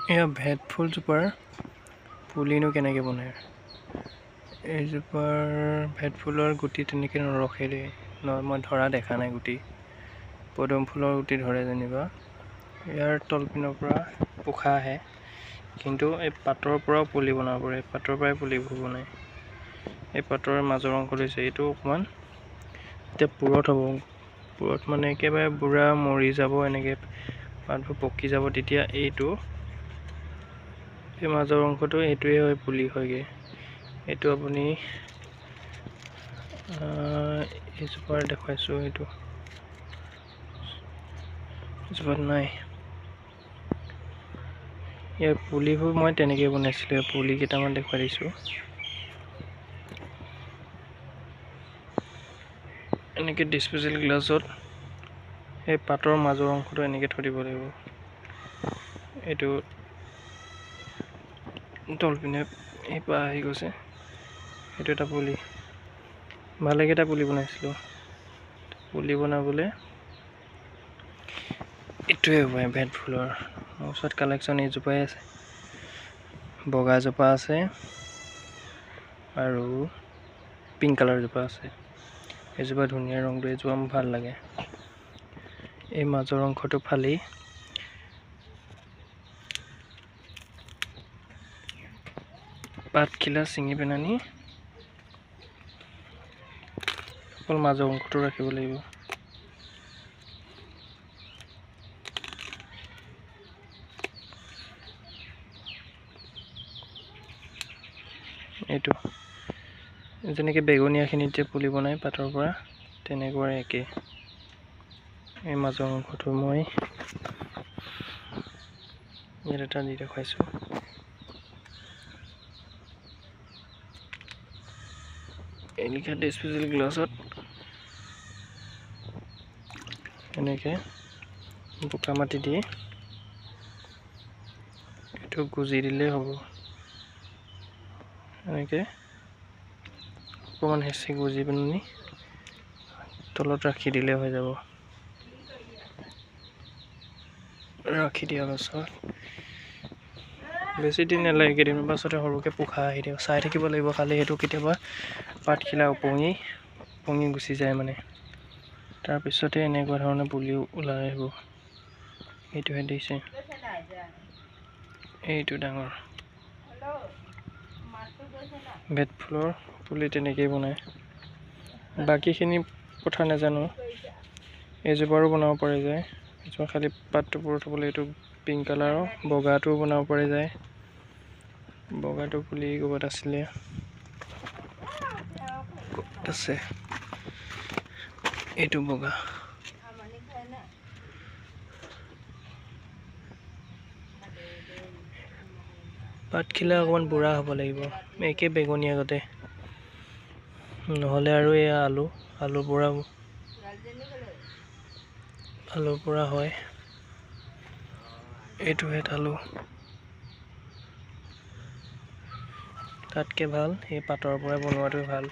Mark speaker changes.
Speaker 1: এয়া ভেট ফুলজোপাৰ পুলিনো কেনেকৈ বনায়। এইজোপাৰ ভেট ফুলৰ গুটি তেনেকৈ নৰখে দেই, মই ধৰা দেখা নাই গুটি। পদুম ফুলৰ গুটি ধৰে যেনিবা। ইয়াৰ তলপিনৰ পৰা পোখা আহে, কিন্তু এই পাতৰ পৰাও পুলি বনাব পাৰে, পাতৰ পৰাই পুলিবোৰ বনায়। এই পাতৰ মাজৰ অংশ লৈছে, এইটো অকণমান এতিয়া পুৰঠ হ'ব, পুৰঠ মানে একেবাৰে বুঢ়া মৰি যাব, এনেকৈ পাতবোৰ পকি যাব, তেতিয়া এইটো এই মাজৰ অংশটো এইটোৱে হয় পুলি হয়গৈ। এইটো আপুনি এইজোপাৰ দেখুৱাইছোঁ, এইটো জোপাত নাই। ইয়াৰ পুলিবোৰ মই তেনেকৈ বনাইছিলোঁ, পুলি কেইটামান দেখুৱাই দিছোঁ। এনেকৈ ডিছপ'জেল গ্লাছত সেই পাতৰ মাজৰ অংশটো এনেকৈ থৈ দিব লাগিব। এইটো তলপিনে এই পৰা আহি গৈছে, সেইটো এটা পুলি। ভালেকেইটা পুলি বনাইছিলোঁ। পুলি বনাবলৈ এইটোৱে উপায় ভেট ফুলৰ। মোৰ ওচৰত কালেকশ্যন এইজোপাই আছে, বগাজোপা আছে আৰু পিংক কালাৰ জোপা আছে। এইজোপা ধুনীয়া ৰংটো, এইজোপা মোৰ ভাল লাগে। এই মাজৰ অংশটো ফালি পাতখিলা ছিঙি পেলানি অকল মাজৰ অংশটো ৰাখিব লাগিব। এইটো যেনেকৈ বেঙুনীয়াখিনিত যে পুলি বনাই পাতৰ পৰা, তেনেকুৱাই একে। এই মাজৰ অংশটো মই ইয়াত এটা দি দেখুৱাইছোঁ। এনেকৈ ডিছপ'জেল গ্লাছত এনেকৈ বোকা মাটি দি এইটো গুজি দিলেই হ'ব। এনেকৈ অকণমান হেঁচি গুজি পেলানি তলত ৰাখি দিলে হৈ যাব। ৰাখি দিয়াৰ পাছত বেছি দিন নালাগে, কেইদিনমান পাছতে সৰুকৈ পোখা আহি দিব। চাই থাকিব লাগিব খালি, সেইটো কেতিয়াবা পাতখিলা উপঙি গুচি যায় মানে। তাৰপিছতে এনেকুৱা ধৰণৰ পুলি ওলাই আহিব। এইটোহে দিছে, এইটো ডাঙৰ ভেট ফুলৰ পুলি তেনেকেই বনায়। বাকীখিনি কথা নাজানো, এইজোপাৰো বনাব পৰা যায়। এইজোপা খালি পাতটো পুৰঠ হ'বলৈ, এইটো পিংক কালাৰৰ বগাটোও বনাব পৰা যায়। বগাটো পুলি ক'ৰবাত আছিলে, ক'ত আছে এইটো বগা। পাতখিলা অকণমান বুঢ়া হ'ব লাগিব, একে বেঙুনীয়া আগতে, নহ'লে আৰু এয়া আলুৰ পৰা হয়। এইটো হেট আলু, তাতকৈ ভাল এই পাতৰ পৰাই বনোৱাটোৱে ভাল।